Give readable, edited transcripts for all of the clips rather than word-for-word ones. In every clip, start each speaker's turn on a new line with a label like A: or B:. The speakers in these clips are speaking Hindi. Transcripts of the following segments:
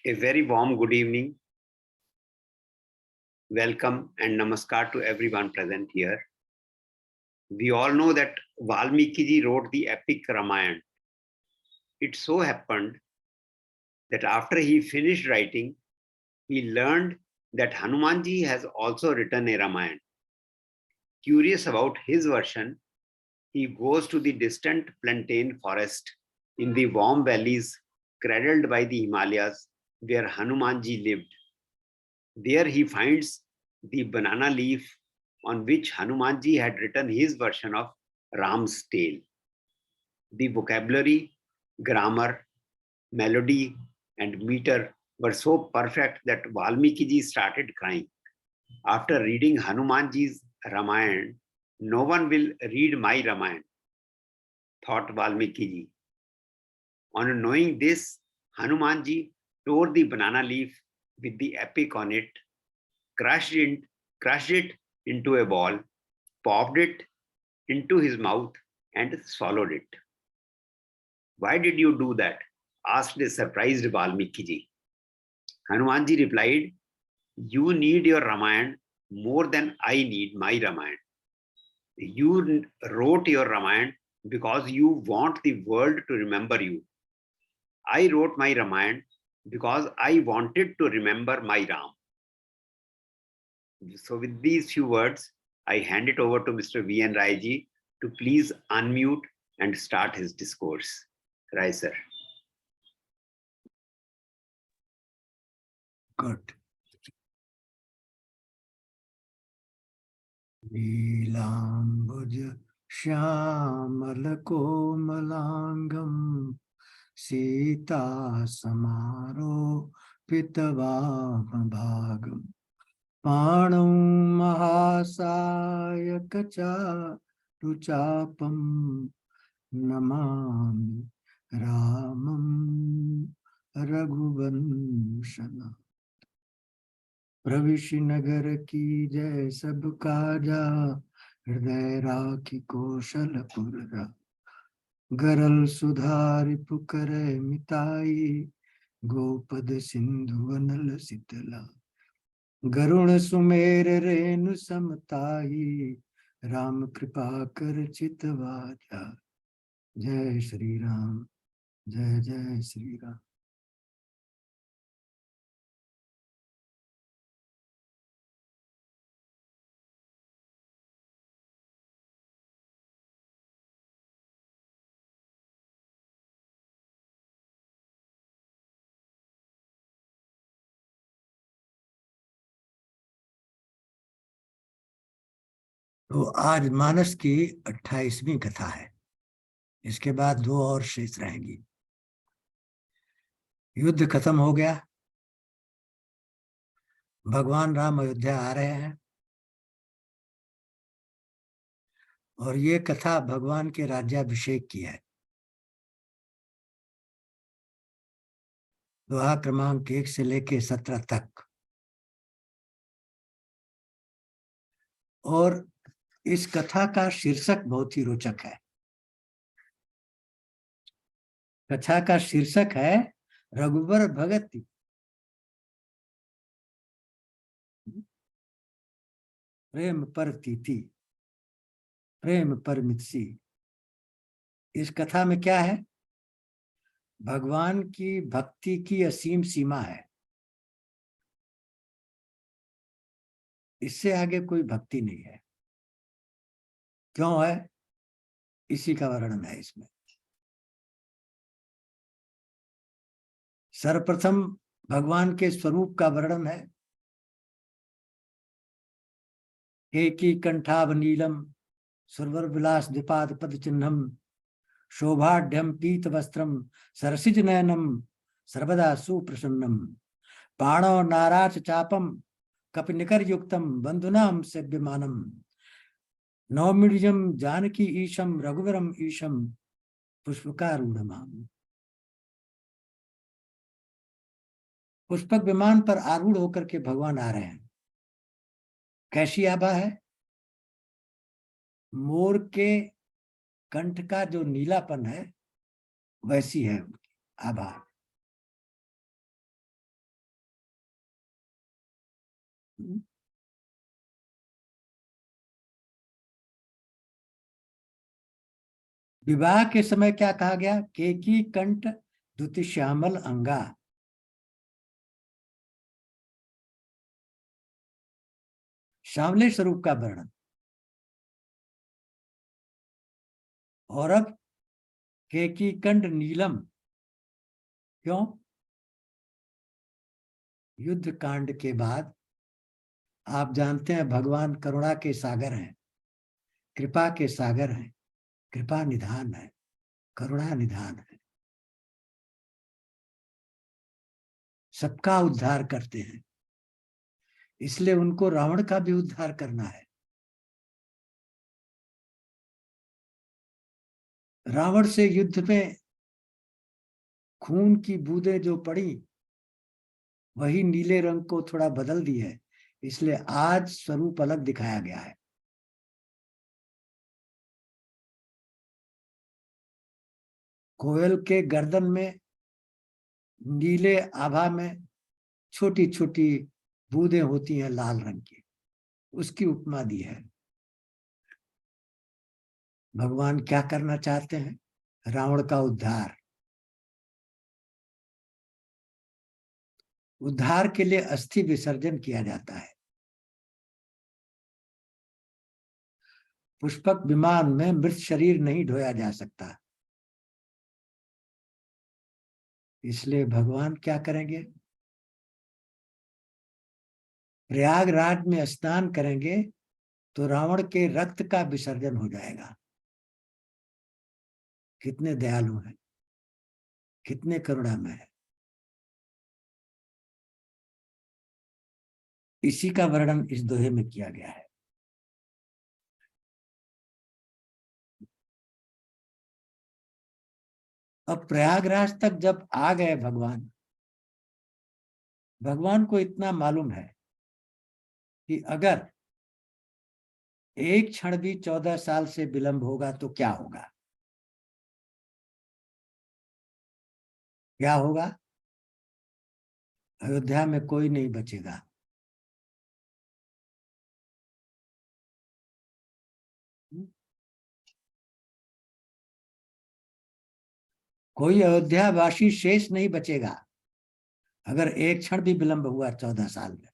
A: A very warm good evening, welcome and namaskar to everyone present here. We all know that Valmiki ji wrote the epic Ramayana. It so happened that after he finished writing, he learned that Hanumanji has also written a Ramayana. Curious about his version, he goes to the distant plantain forest in the warm valleys cradled by the Himalayas where Hanumanji lived. There he finds the banana leaf on which Hanumanji had written his version of Ram's tale. The vocabulary, grammar, melody, and meter were so perfect that Valmiki ji started crying. After reading Hanumanji's Ramayana, no one will read my Ramayana, thought Valmiki ji. On knowing this, Hanumanji tore the banana leaf with the epic on it, crushed it into a ball, popped it into his mouth, and swallowed it. Why did you do that? Asked the surprised Valmiki ji. Hanumanji replied, you need your Ramayana more than I need my Ramayana. You wrote your Ramayana because you want the world to remember you. I wrote my Ramayana because I wanted to remember my Ram. So with these few words, I hand it over to Mr. V. N. Rai ji to please unmute and start his discourse. Rai sir.
B: Good. Neelambaj Shyamal Komalangam Sita Samaro Pitavam Bhagam Panam Mahasaya Kacha Ruchapam Namami Ramam Raghuvanshana प्रविशि नगर की जय सब काजा हृदय राखी कौशलपुर गरल सुधारि पुकर मिताई गोपद सिंधु वनल शीतला गरुण सुमेर रेणु समताई राम कृपा कर चितवाजा जय श्री राम जय जय श्री राम। तो आज मानस की 28वीं कथा है। इसके बाद 2 और शेष रहेंगी। युद्ध खत्म हो गया, भगवान राम अयोध्या आ रहे हैं और ये कथा भगवान के राज्याभिषेक की है। दोहा क्रमांक 1 से लेके 17 तक। और इस कथा का शीर्षक बहुत ही रोचक है। कथा का शीर्षक है रघुबर भगति। प्रेम पर तीथि, प्रेम पर मितसी। इस कथा में क्या है? भगवान की भक्ति की असीम सीमा है। इससे आगे कोई भक्ति नहीं है। क्यों है? इसी का वर्णन है इसमें। सर्वप्रथम भगवान के स्वरूप का वर्णन है। एकी कंठाभ नीलम सुरवर विलास द्विपाद पद चिन्हम शोभाढ्यम पीत वस्त्रम सरसिज नयनम सर्वदा सुप्रसन्नम पाणो नाराच चापम कपिनिकर युक्तम बंधुनाम सेव्यमानम नौमिडिजम जानकी ईशम रघुवरम ईशम पुष्पकारूढ़माम। पुष्पक विमान पर आरूढ़ होकर के भगवान आ रहे हैं। कैसी आभा है? मोर के कंठ का जो नीलापन है वैसी है उनकी आभा। विवाह के समय क्या कहा गया? केकी कंठ द्युति श्यामल अंगा। सांवले स्वरूप का वर्णन। और अब केकी कंठ नीलम। क्यों? युद्ध कांड के बाद आप जानते हैं भगवान करुणा के सागर हैं, कृपा के सागर हैं, कृपा निधान है, करुणा निधान है, सबका उद्धार करते हैं। इसलिए उनको रावण का भी उद्धार करना है। रावण से युद्ध में खून की बूंदें जो पड़ी वही नीले रंग को थोड़ा बदल दी है, इसलिए आज स्वरूप अलग दिखाया गया है। कोयल के गर्दन में नीले आभा में छोटी छोटी बूंदें होती हैं लाल रंग की, उसकी उपमा दी है। भगवान क्या करना चाहते हैं? रावण का उद्धार। उद्धार के लिए अस्थि विसर्जन किया जाता है। पुष्पक विमान में मृत शरीर नहीं ढोया जा सकता, इसलिए भगवान क्या करेंगे? प्रयागराज में स्नान करेंगे तो रावण के रक्त का विसर्जन हो जाएगा। कितने दयालु हैं, कितने करुणामय है। इसी का वर्णन इस दोहे में किया गया है। अब प्रयागराज तक जब आ गए भगवान, भगवान को इतना मालूम है कि अगर एक क्षण भी 14 साल से विलंब होगा तो क्या होगा? क्या होगा? अयोध्या में कोई नहीं बचेगा। कोई अयोध्यावासी शेष नहीं बचेगा अगर एक क्षण भी विलंब हुआ 14 साल में।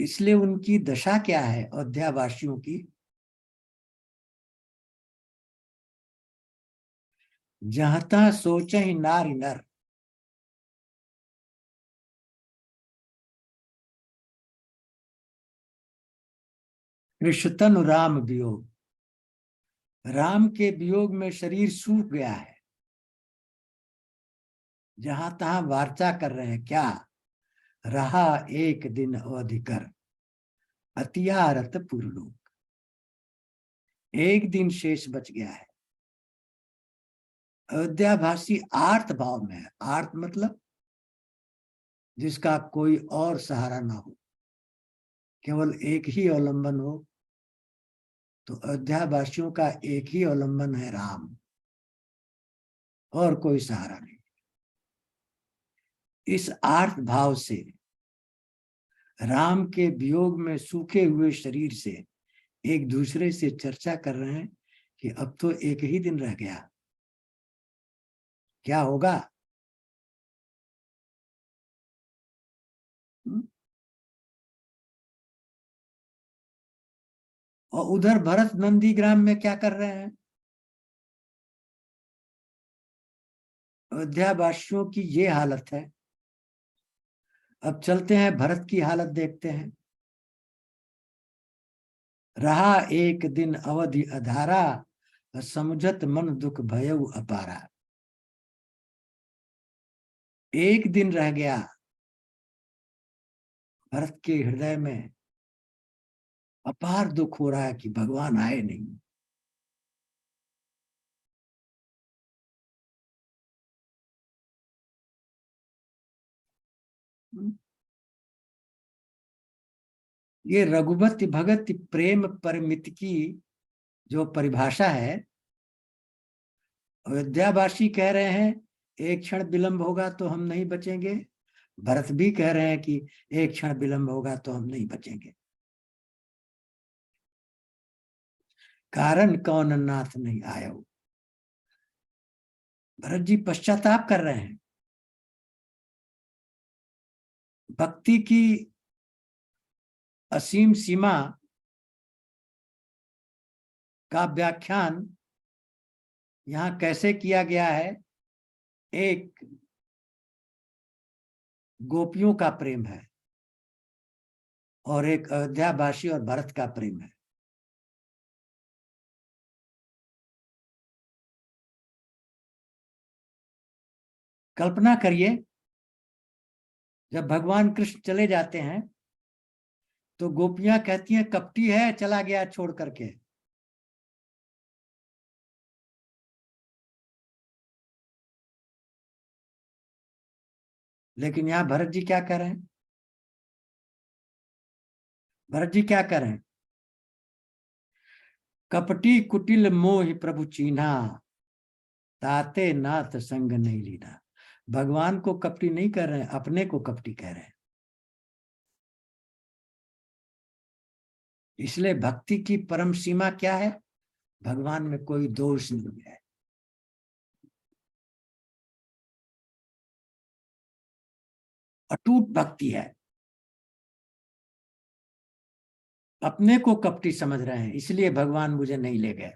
B: इसलिए उनकी दशा क्या है अयोध्यावासियों की? जहां तहां सोचे ही नारी नर, कृष्णतन राम वियोग। राम के वियोग में शरीर सूख गया है। जहां तहां वार्ता कर रहे हैं, क्या रहा एक दिन अवधि कर अतियारत पुरलोक। एक दिन शेष बच गया है। अयोध्यावासी आर्त भाव में है। आर्त मतलब जिसका कोई और सहारा ना हो, केवल एक ही अवलंबन हो। तो अयोध्यावासियों का एक ही अवलंबन है राम, और कोई सहारा नहीं। इस आर्त भाव से राम के वियोग में सूखे हुए शरीर से एक दूसरे से चर्चा कर रहे हैं कि अब तो एक ही दिन रह गया, क्या होगा? और उधर भरत नंदीग्राम में क्या कर रहे हैं? अयोध्यावासियों की ये हालत है। अब चलते हैं भरत की हालत देखते हैं। रहा एक दिन अवधि अधारा, समझत मन दुख भयउ अपारा। एक दिन रह गया। भरत के हृदय में अपार दुख हो रहा है कि भगवान आए नहीं। ये रघुपति भगत प्रेम परमित की जो परिभाषा है, अयोध्यावासी कह रहे हैं एक क्षण विलंब होगा तो हम नहीं बचेंगे, भरत भी कह रहे हैं कि एक क्षण विलंब होगा तो हम नहीं बचेंगे। कारण कौन नाथ नहीं आयो। भरत जी पश्चाताप कर रहे हैं। भक्ति की असीम सीमा का व्याख्यान यहां कैसे किया गया है। एक गोपियों का प्रेम है और एक अयोध्यावासी और भरत का प्रेम है। कल्पना करिए, जब भगवान कृष्ण चले जाते हैं तो गोपियां कहती हैं कपटी है, चला गया छोड़ करके। लेकिन यहां भरत जी क्या कर रहे हैं? भरत जी क्या कर रहे हैं? कपटी कुटिल मोहि प्रभु चीन्हा, ताते नाथ संग नहीं लीना। भगवान को कपटी नहीं कर रहे हैं, अपने को कपटी कह रहे हैं। इसलिए भक्ति की परम सीमा क्या है? भगवान में कोई दोष नहीं है। अटूट भक्ति है। अपने को कपटी समझ रहे हैं, इसलिए भगवान मुझे नहीं ले गए।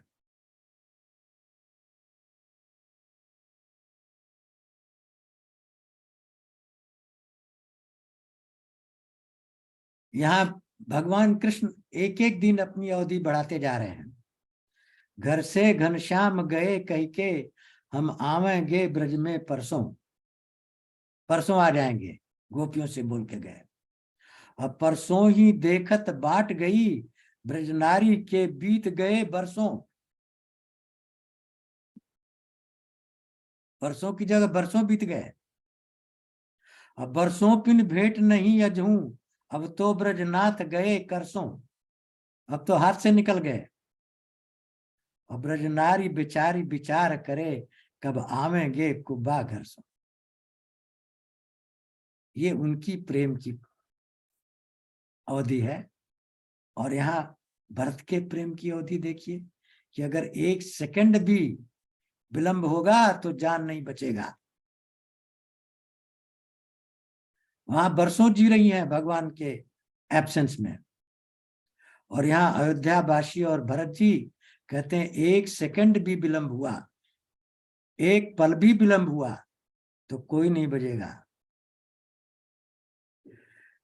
B: यहां भगवान कृष्ण एक एक दिन अपनी अवधि बढ़ाते जा रहे हैं। घर से घनश्याम गए कह के, हम आवेंगे ब्रज में परसों। परसों आ जाएंगे, गोपियों से बोल के गए। अब परसों ही देखत बाट गई, ब्रजनारी के बीत गए बरसों। परसों की जगह बरसों बीत गए। अब बरसों पिन भेंट नहीं अजहूं, अब तो ब्रजनाथ गए करसों। अब तो हाथ से निकल गए। और ब्रजनारी बेचारी विचार करे, कब आवेंगे कुब्बा घर सो। ये उनकी प्रेम की अवधि है। और यहाँ भरत के प्रेम की अवधि देखिए कि अगर एक सेकंड भी विलंब होगा तो जान नहीं बचेगा। वहां बरसों जी रही हैं भगवान के एब्सेंस में, और यहाँ अयोध्यावासी और भरत जी कहते हैं एक सेकंड भी विलंब हुआ, एक पल भी विलंब हुआ तो कोई नहीं बजेगा।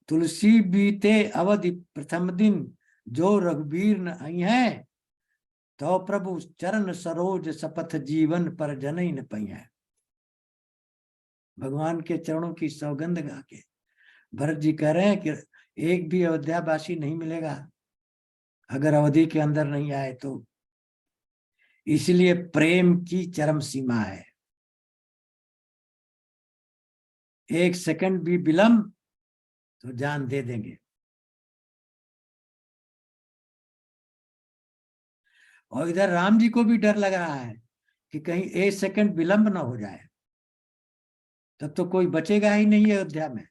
B: तुलसी बीते अवधि प्रथम दिन, जो रघुबीर न आई है, तो प्रभु चरण सरोज शपथ जीवन पर जनई न पई है। भगवान के चरणों की सौगंध गा के भरत जी कह रहे हैं कि एक भी अयोध्यावासी नहीं मिलेगा अगर अवधि के अंदर नहीं आए तो। इसलिए प्रेम की चरम सीमा है। एक सेकंड भी विलंब तो जान दे देंगे। और इधर राम जी को भी डर लग रहा है कि कहीं एक सेकंड विलंब ना हो जाए, तब तो कोई बचेगा ही नहीं अयोध्या में।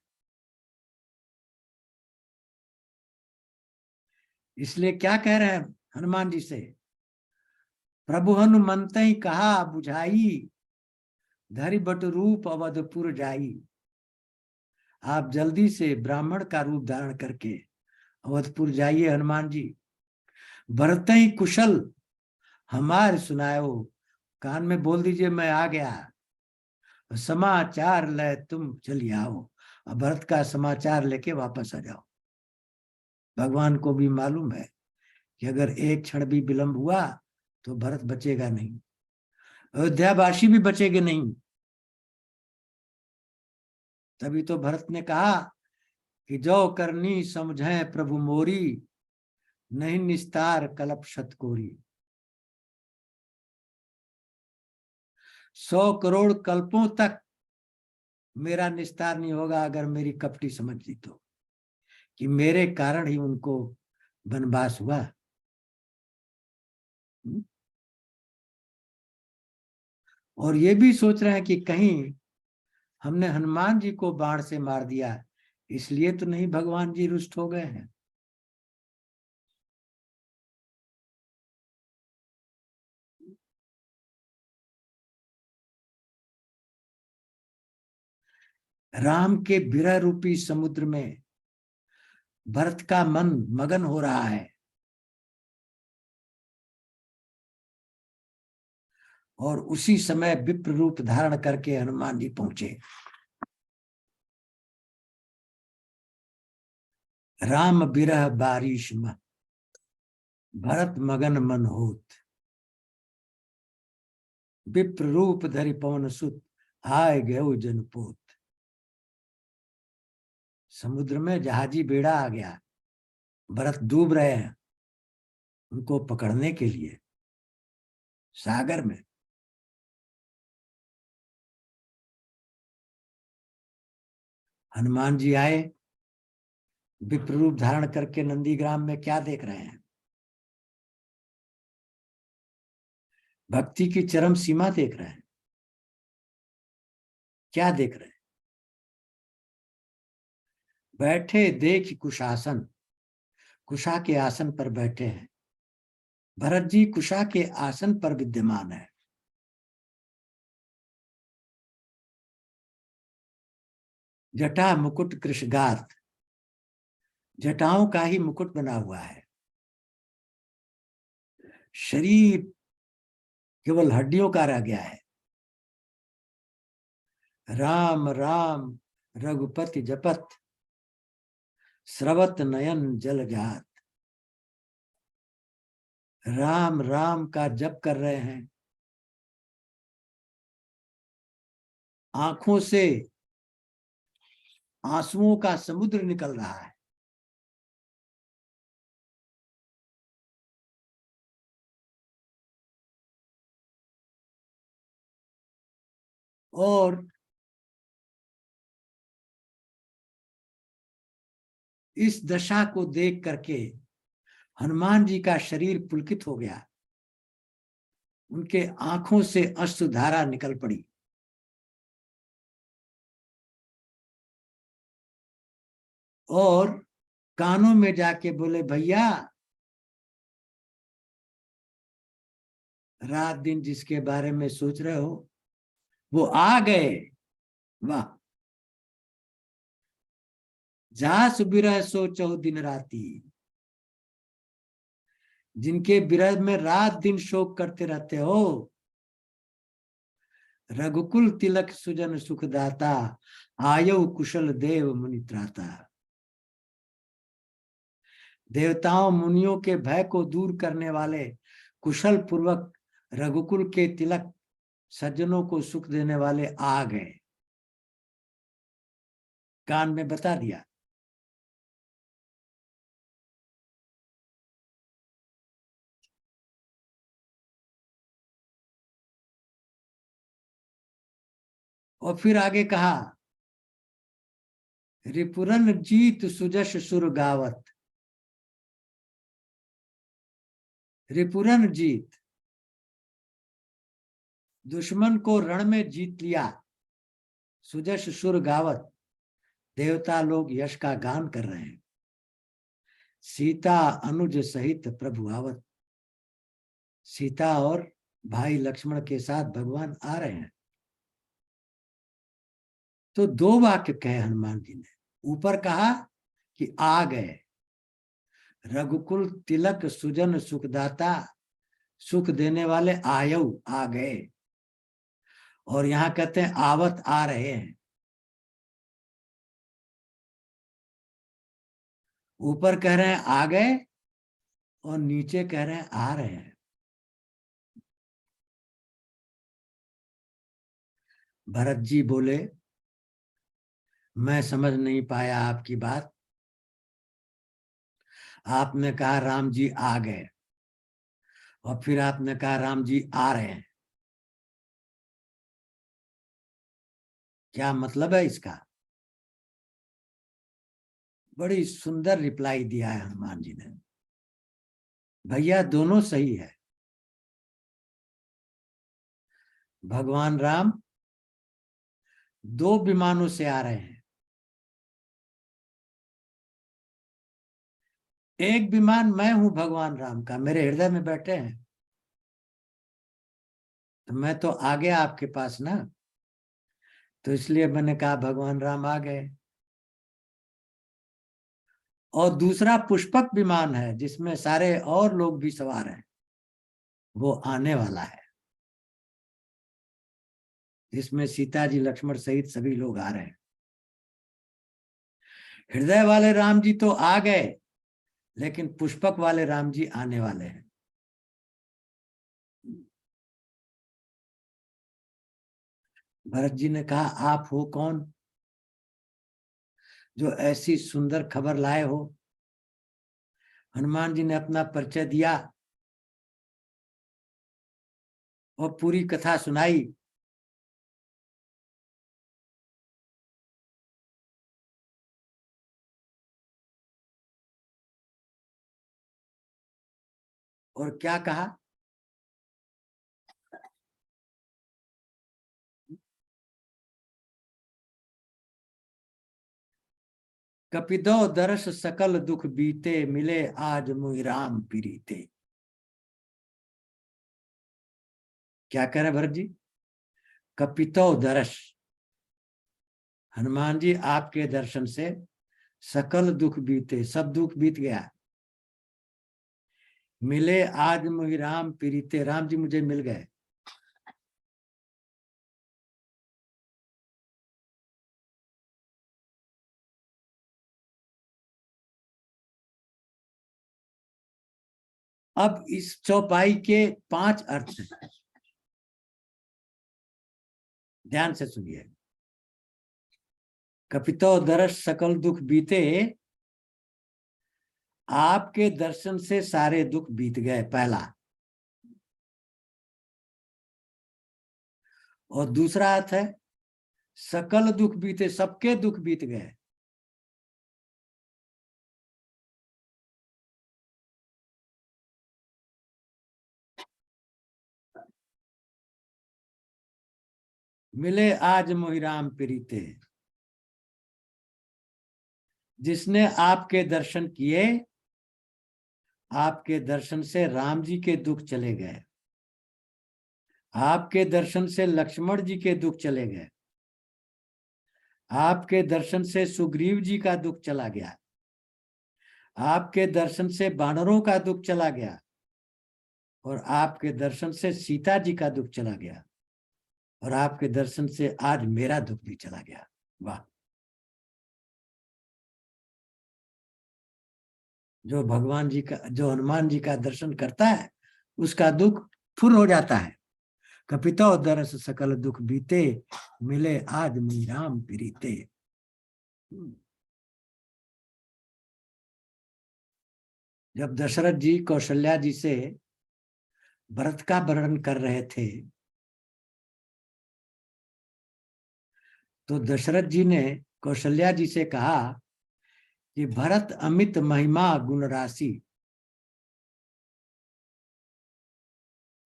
B: इसलिए क्या कह रहे हैं हनुमान जी से? प्रभु हनुमंत ही कहा बुझाई, धरि बट रूप अवधपुर जाई। आप जल्दी से ब्राह्मण का रूप धारण करके अवधपुर जाइए हनुमान जी। भरत ही कुशल हमारे सुनायो, कान में बोल दीजिए मैं आ गया। समाचार ले तुम चली आओ। अब भरत का समाचार लेके वापस आ जाओ। भगवान को भी मालूम है कि अगर एक क्षण भी विलंब हुआ तो भरत बचेगा नहीं, अयोध्यावासी भी बचेगे नहीं। तभी तो भरत ने कहा कि जो करनी समझे प्रभु मोरी, नहीं निस्तार कलप शतकोरी। 100 करोड़ कल्पों तक मेरा निस्तार नहीं होगा अगर मेरी कपटी समझ ली तो, कि मेरे कारण ही उनको वनवास हुआ। और ये भी सोच रहे हैं कि कहीं हमने हनुमान जी को बाण से मार दिया, इसलिए तो नहीं भगवान जी रुष्ट हो गए हैं। राम के विरह रूपी समुद्र में भरत का मन मगन हो रहा है और उसी समय विप्र रूप धारण करके हनुमान जी पहुंचे। राम बिरह बारिश में भरत मगन मन होत, विप्र रूप धरि पवन सुत आए गयो जनपोत। समुद्र में जहाजी बेड़ा आ गया, भरत डूब रहे हैं, उनको पकड़ने के लिए सागर में। हनुमान जी आए, विप्र रूप धारण करके नंदीग्राम में क्या देख रहे हैं? भक्ति की चरम सीमा देख रहे हैं। क्या देख रहे हैं? बैठे देख कुशासन, कुशा के आसन पर बैठे हैं। भरत जी कुशा के आसन पर विद्यमान है। जटा मुकुट कृशगात, जटाओं का ही मुकुट बना हुआ है। शरीर केवल हड्डियों का रह गया है। राम राम रघुपति जपत, स्रवत नयन जल जात। राम राम का जप कर रहे हैं, आंखों से आंसुओं का समुद्र निकल रहा है। और इस दशा को देख करके हनुमान जी का शरीर पुलकित हो गया, उनके आंखों से अश्रुधारा निकल पड़ी। और कानों में जाके बोले, भैया रात दिन जिसके बारे में सोच रहे हो वो आ गए। वाह, जास बिरह सोचो दिन राती, जिनके विरह में रात दिन शोक करते रहते हो। रघुकुल तिलक सुजन सुखदाता, आयु कुशल देव मुनि त्राता। देवताओं मुनियों के भय को दूर करने वाले, कुशल पूर्वक रघुकुल के तिलक सज्जनों को सुख देने वाले आ गए। कान में बता दिया। और फिर आगे कहा, रिपुरन जीत सुजस सुर गावत। रिपुरन जीत, दुश्मन को रण में जीत लिया। सुजस सुर गावत, देवता लोग यश का गान कर रहे हैं। सीता अनुज सहित प्रभु आवत, सीता और भाई लक्ष्मण के साथ भगवान आ रहे हैं। तो दो वाक्य कहे हनुमान जी ने। ऊपर कहा कि आ गए, रघुकुल तिलक सुजन सुखदाता, सुख देने वाले आयु आ गए। और यहां कहते हैं आवत आ रहे हैं। ऊपर कह रहे हैं आ गए और नीचे कह रहे हैं आ रहे हैं। भरत जी बोले, मैं समझ नहीं पाया आपकी बात। आपने कहा राम जी आ गए और फिर आपने कहा राम जी आ रहे हैं, क्या मतलब है इसका? बड़ी सुंदर रिप्लाई दिया है हनुमान जी ने। भैया दोनों सही है। भगवान राम 2 विमानों से आ रहे हैं। एक विमान मैं हूं भगवान राम का, मेरे हृदय में बैठे हैं, तो मैं तो आ गया आपके पास ना, तो इसलिए मैंने कहा भगवान राम आ गए। और दूसरा पुष्पक विमान है जिसमें सारे और लोग भी सवार हैं, वो आने वाला है, जिसमें सीता जी लक्ष्मण सहित सभी लोग आ रहे हैं। हृदय वाले राम जी तो आ गए, लेकिन पुष्पक वाले राम जी आने वाले हैं। भरत जी ने कहा आप हो कौन जो ऐसी सुंदर खबर लाए हो? हनुमान जी ने अपना परिचय दिया और पूरी कथा सुनाई। और क्या कहा? कपिदो दरस सकल दुख बीते, मिले आज मुहि राम प्रीते। क्या कह रहे भरत जी? कपितो दरस, हनुमान जी आपके दर्शन से सकल दुख बीते, सब दुख बीत गया। मिले आज मुहि राम प्रीते, राम जी मुझे मिल गए। अब इस चौपाई के 5 अर्थ हैं, ध्यान से सुनिए। कपितो दरस सकल दुख बीते, आपके दर्शन से सारे दुख बीत गए, पहला। और दूसरा अर्थ है सकल दुख बीते, सबके दुख बीत गए। मिले आज मोहि राम प्रीते, जिसने आपके दर्शन किए, आपके दर्शन से राम जी के दुख चले गए, आपके दर्शन से लक्ष्मण जी के दुख चले गए, आपके दर्शन से सुग्रीव जी का दुख चला गया, आपके दर्शन से वानरों का दुख चला गया, और आपके दर्शन से सीता जी का दुख चला गया, और आपके दर्शन से आज मेरा दुख भी चला गया। वाह! जो भगवान जी का, जो हनुमान जी का दर्शन करता है, उसका दुख फुर हो जाता है। कपितो दरस सकल दुख बीते, मिले आज मुहि राम प्रीते। जब दशरथ जी कौशल्या जी से भरत का वर्णन कर रहे थे, तो दशरथ जी ने कौशल्या जी से कहा कि भरत अमित महिमा गुण राशि,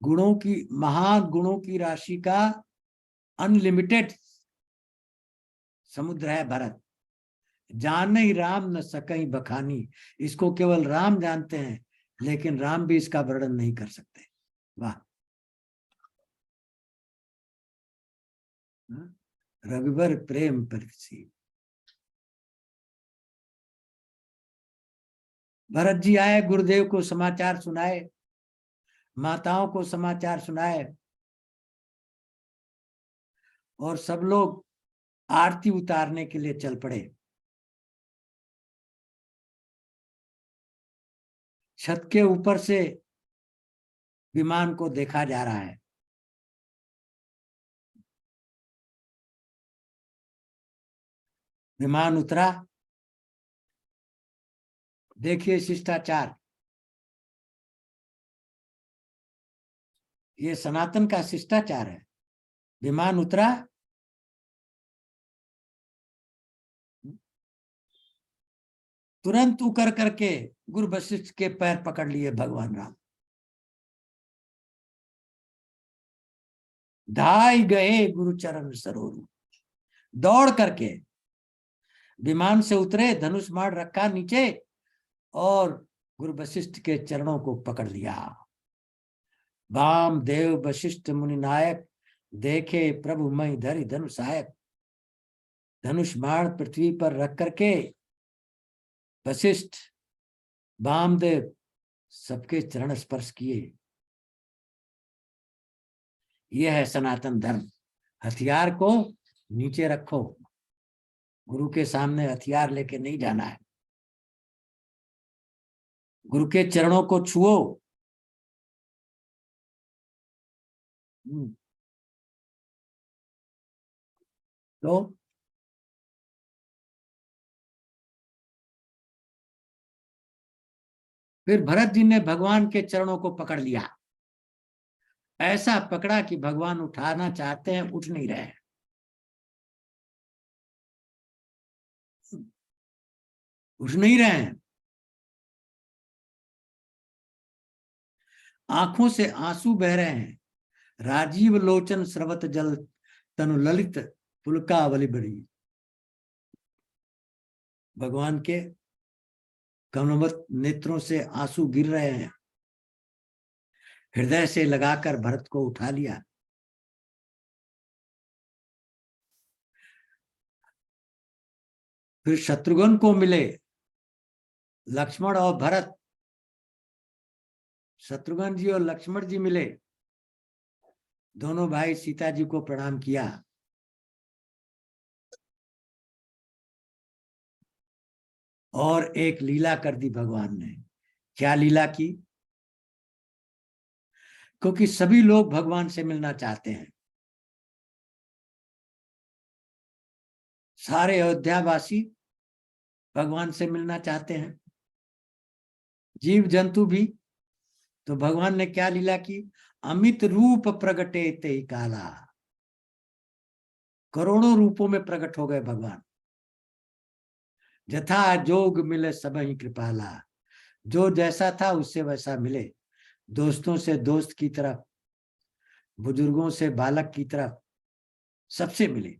B: गुणों की, महागुणों की राशि का अनलिमिटेड समुद्र है भरत। जान ही राम न सकई बखानी, इसको केवल राम जानते हैं, लेकिन राम भी इसका वर्णन नहीं कर सकते। वाह! रघुबर प्रेम परसी। भरत जी आए, गुरुदेव को समाचार सुनाए, माताओं को समाचार सुनाए, और सब लोग आरती उतारने के लिए चल पड़े। छत के ऊपर से विमान को देखा जा रहा है। विमान उतरा, देखिए शिष्टाचार, ये सनातन का शिष्टाचार है। विमान उतरा, तुरंत उकर करके गुरु वशिष्ठ के पैर पकड़ लिए भगवान राम। धाई गए गुरुचरण सरोरु, दौड़ करके विमान से उतरे, धनुष बाण रखा नीचे और गुरु वशिष्ठ के चरणों को पकड़ लिया। वाम देव वशिष्ठ मुनि नायक, देखे प्रभु मई धरि धनुषायक। धनुष बाण पृथ्वी पर रख करके वशिष्ठ वामदेव सबके चरण स्पर्श किए। यह है सनातन धर्म। हथियार को नीचे रखो, गुरु के सामने हथियार लेके नहीं जाना है। गुरु के चरणों को छुओ। तो फिर भरत जी ने भगवान के चरणों को पकड़ लिया, ऐसा पकड़ा कि भगवान उठाना चाहते हैं, उठ नहीं रहे, उठ नहीं रहे हैं। आंखों से आंसू बह रहे हैं। राजीव लोचन स्रवत जल तनु ललित पुलकावली बड़ी। भगवान के कमलवत नेत्रों से आंसू गिर रहे हैं। हृदय से लगाकर भरत को उठा लिया। फिर शत्रुघ्न को मिले, लक्ष्मण और भरत। शत्रुघ्न जी और लक्ष्मण जी मिले, दोनों भाई सीता जी को प्रणाम किया। और एक लीला कर दी भगवान ने। क्या लीला की? क्योंकि सभी लोग भगवान से मिलना चाहते हैं। सारे अयोध्यावासी भगवान से मिलना चाहते हैं, जीव जंतु भी। तो भगवान ने क्या लीला की? अमित रूप प्रगटे ते काला। करोड़ों रूपों में प्रकट हो गए भगवान। जथा जोग मिले सबहि कृपाला। जो जैसा था उससे वैसा मिले। दोस्तों से दोस्त की तरफ, बुजुर्गों से बालक की तरफ, सबसे मिले।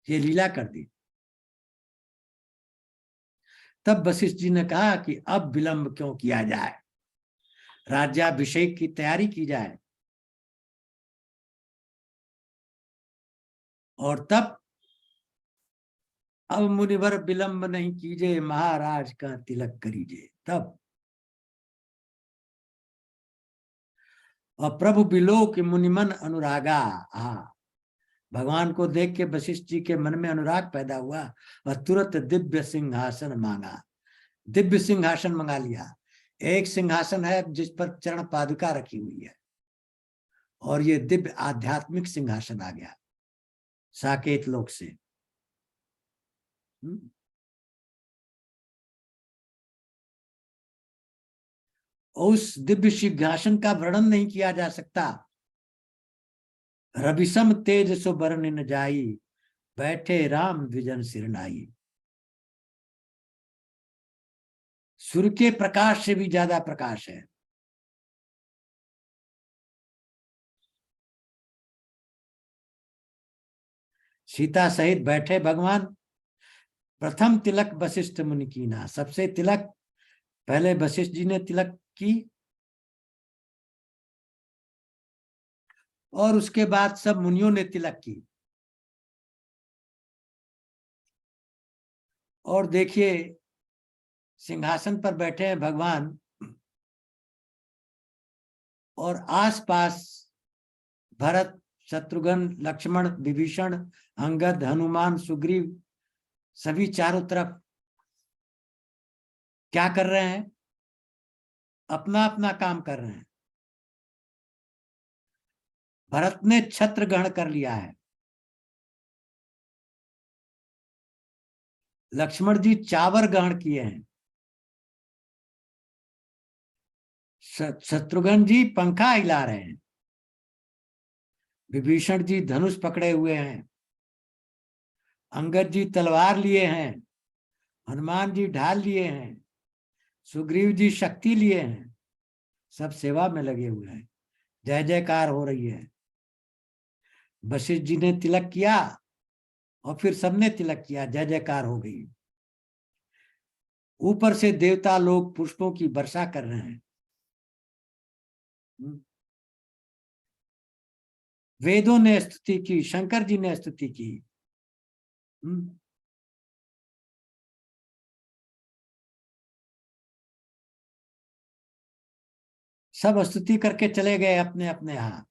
B: ये लीला कर दी। तब वशिष्ठ जी ने कहा कि अब विलंब क्यों किया जाए, राज्याभिषेक की तैयारी की जाए। और तब अब मुनिवर विलंब नहीं कीजिए, महाराज का तिलक करीजिए। तब और प्रभु बिलोक मुनिमन अनुरागा। भगवान को देख के वशिष्ठ जी के मन में अनुराग पैदा हुआ और तुरंत दिव्य सिंहासन मांगा। दिव्य सिंहासन मंगा लिया। एक सिंहासन है जिस पर चरण पादुका रखी हुई है, और ये दिव्य आध्यात्मिक सिंहासन आ गया साकेत लोक से। उस दिव्य सिंहासन का वर्णन नहीं किया जा सकता। रविसम तेज सो बरन न जाई, बैठे राम द्विजन सिरनाई। सूर्य के प्रकाश से भी ज्यादा प्रकाश है। सीता सहित बैठे भगवान। प्रथम तिलक वशिष्ठ मुनि कीना। सबसे तिलक पहले वशिष्ठ जी ने तिलक की, और उसके बाद सब मुनियों ने तिलक की। और देखिए, सिंहासन पर बैठे हैं भगवान, और आसपास भरत, शत्रुघ्न, लक्ष्मण, विभीषण, अंगद, हनुमान, सुग्रीव, सभी चारों तरफ क्या कर रहे हैं? अपना अपना काम कर रहे हैं। भरत ने छत्र ग्रहण कर लिया है, लक्ष्मण जी चावर ग्रहण किए हैं, शत्रुघ्न जी पंखा हिला रहे हैं, विभीषण जी धनुष पकड़े हुए हैं, अंगद जी तलवार लिए हैं, हनुमान जी ढाल लिए हैं, सुग्रीव जी शक्ति लिए हैं। सब सेवा में लगे हुए हैं। जय जयकार हो रही है। वशिष्ठ जी ने तिलक किया और फिर सबने तिलक किया, जय जयकार हो गई। ऊपर से देवता लोग पुष्पों की वर्षा कर रहे हैं। वेदों ने स्तुति की, शंकर जी ने स्तुति की। सब स्तुति करके चले गए अपने अपने यहां।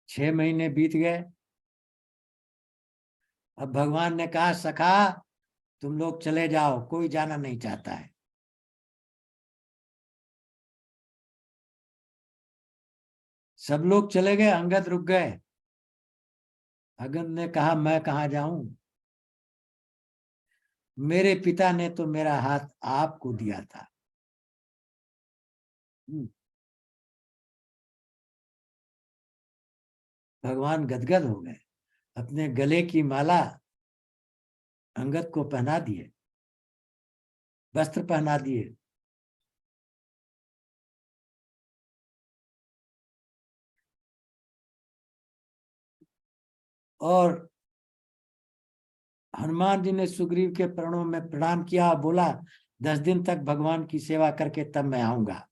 B: छह महीने बीत गए। अब भगवान ने कहा, सखा तुम लोग चले जाओ, कोई जाना नहीं चाहता है। सब लोग चले गए, अंगद रुक गए। अंगद ने कहा, मैं कहां जाऊं, मेरे पिता ने तो मेरा हाथ आपको दिया था। भगवान गदगद हो गए, अपने गले की माला अंगद को पहना दिए, वस्त्र पहना दिए। और हनुमान जी ने सुग्रीव के चरणों में प्रणाम किया, बोला 10 दिन तक भगवान की सेवा करके तब मैं आऊंगा।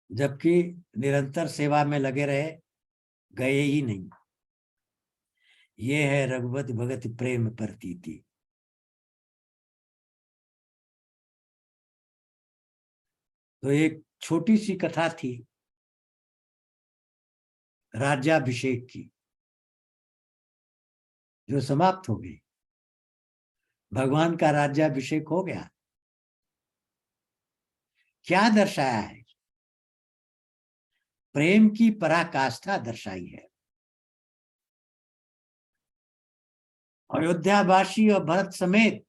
B: जबकि निरंतर सेवा में लगे रहे, गए ही नहीं। ये है रघुपति भगत प्रेम प्रतीति। तो एक छोटी सी कथा थी राज्याभिषेक की, जो समाप्त हो गई। भगवान का राज्याभिषेक हो गया। क्या दर्शाया है? प्रेम की पराकाष्ठा दर्शाई है। अयोध्यावासी और भरत समेत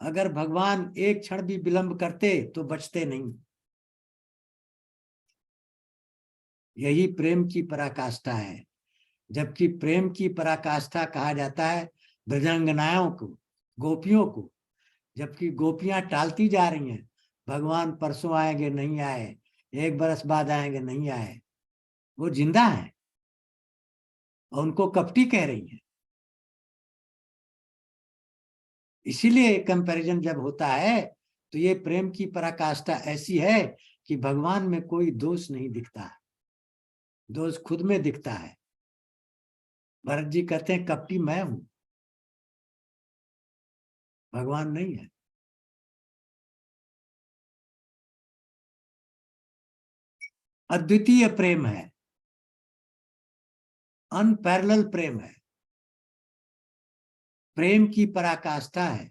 B: अगर भगवान एक क्षण भी विलंब करते तो बचते नहीं। यही प्रेम की पराकाष्ठा है। जबकि प्रेम की पराकाष्ठा कहा जाता है ब्रजांगनाओं को, गोपियों को। जबकि गोपियां टालती जा रही हैं, भगवान परसों आएंगे नहीं आए, 1 बरस बाद आएंगे नहीं आए। वो जिंदा है और उनको कपटी कह रही है। इसीलिए कंपैरिजन जब होता है तो ये प्रेम की पराकाष्ठा ऐसी है कि भगवान में कोई दोष नहीं दिखता, दोष खुद में दिखता है। भरत जी कहते हैं कपटी मैं हूं, भगवान नहीं है। अद्वितीय प्रेम है, अनपैरेलल प्रेम है, प्रेम की पराकाष्ठा है,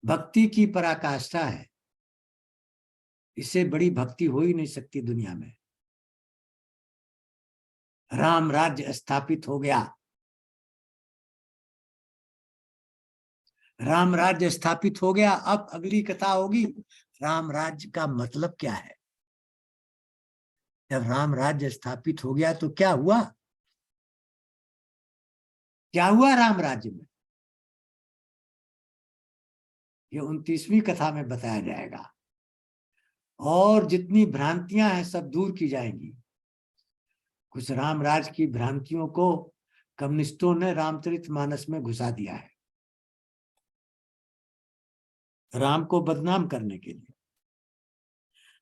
B: भक्ति की पराकाष्ठा है। इससे बड़ी भक्ति हो ही नहीं सकती दुनिया में। राम राज्य स्थापित हो गया। राम राज्य स्थापित हो गया। अब अगली कथा होगी राम राज्य का मतलब क्या है। जब राम राज्य स्थापित हो गया तो क्या हुआ? क्या हुआ राम राज्य में? ये 29वीं कथा में बताया जाएगा। और जितनी भ्रांतियां हैं सब दूर की जाएंगी। कुछ रामराज की भ्रांतियों को कम्युनिस्टों ने रामचरितमानस में घुसा दिया है, राम को बदनाम करने के लिए।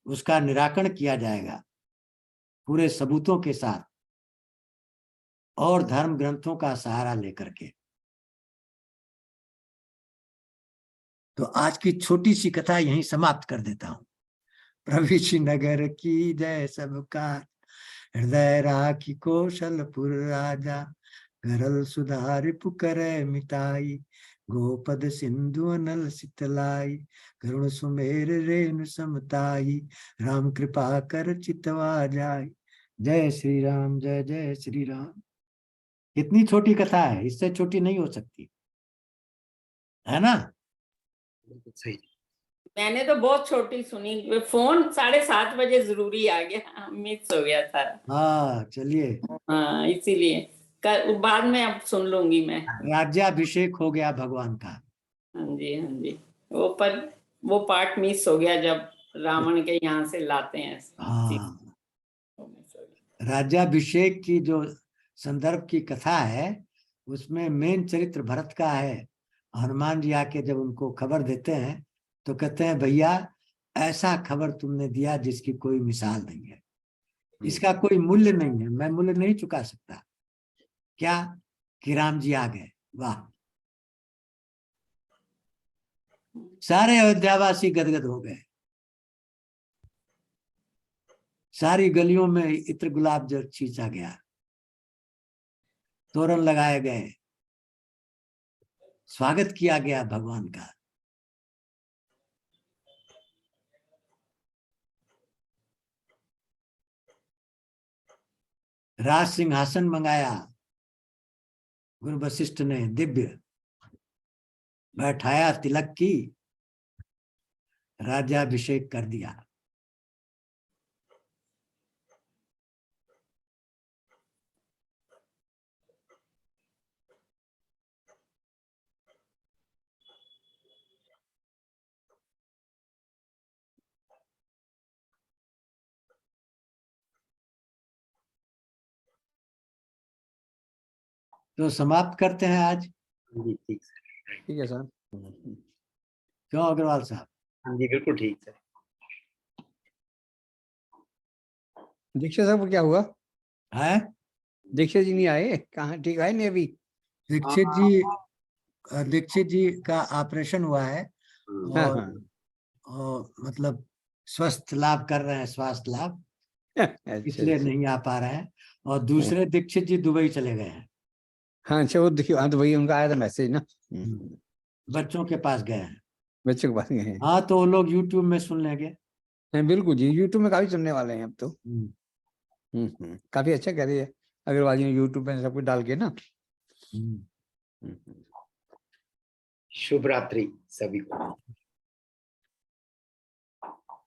B: उसका निराकरण किया जाएगा पूरे सबूतों के साथ और धर्म ग्रंथों का सहारा लेकर के। तो आज की छोटी सी कथा यहीं समाप्त कर देता हूं। प्रविश नगर की जय सबका, हृदय राखी कौशलपुर राजा, गरल सुधारि पुकर मिताई, गोपद सिंधु अनल सितलाई, करुण सुमेर रेणु समताई, राम कृपा कर चितवा जाय। जय श्री राम, जय जय श्री राम। इतनी छोटी कथा है, इससे छोटी नहीं हो सकती, है ना?
A: सही।
C: मैंने तो बहुत छोटी सुनी। फोन 7:30 बजे जरूरी आ गया, मिस हो गया था।
B: हाँ चलिए।
C: हाँ इसीलिए बाद में अब सुन लूंगी मैं।
B: राज्याभिषेक हो गया भगवान का।
C: हाँ जी, हाँ जी। वो पार्ट मिस हो गया जब रावण के यहाँ से लाते हैं।
B: हाँ, राज्याभिषेक की जो संदर्भ की कथा है उसमें मेन चरित्र भरत का है। हनुमान जी आके जब उनको खबर देते हैं तो कहते हैं भैया ऐसा खबर तुमने दिया जिसकी कोई मिसाल नहीं है, इसका कोई मूल्य नहीं है, मैं मूल्य नहीं चुका सकता। क्या कि राम जी आ गए, वाह। सारे अयोध्यावासी गदगद हो गए, सारी गलियों में इत्र गुलाब जल छींचा गया, तोरण लगाए गए, स्वागत किया गया भगवान का। राज सिंहासन मंगाया गुरु वशिष्ठ ने, दिव्य बैठाया, तिलक की, राज्याभिषेक कर दिया। तो समाप्त करते हैं आज।
A: जी ठीक सर।
D: ठीक है सर।
B: क्यों अग्रवाल साहब?
A: हाँ जी बिल्कुल ठीक सर।
D: दीक्षित साहब को क्या हुआ?
B: है
D: दीक्षित जी नहीं आए? कहाँ? ठीक है नहीं अभी?
B: दीक्षित जी का ऑपरेशन हुआ है
D: हाँ
B: और,
D: हाँ।
B: और मतलब स्वस्थ लाभ कर रहे हैं, स्वास्थ्य लाभ,
D: अच्छा
B: इसलिए
D: अच्छा।
B: नहीं आ पा रहे हैं। और दूसरे दीक्षित जी दुबई चले गए हैं,
D: हाँ अच्छा, वो देखिए, हाँ तो वही उनका आया था मैसेज ना।
B: बच्चों के पास गए हैं।
D: बच्चों के पास गए हैं।
B: हाँ तो वो लोग यूट्यूब में सुन लेंगे।
D: हाँ, बिल्कुल जी, यूट्यूब में काफी सुनने वाले हैं अब तो।
B: हम्म,
D: काफी अच्छा कह रही है अग्रवाल जी ने यूट्यूब पे सब कुछ डाल के ना।
B: हम्म।
A: शुभ रात्रि सभी को।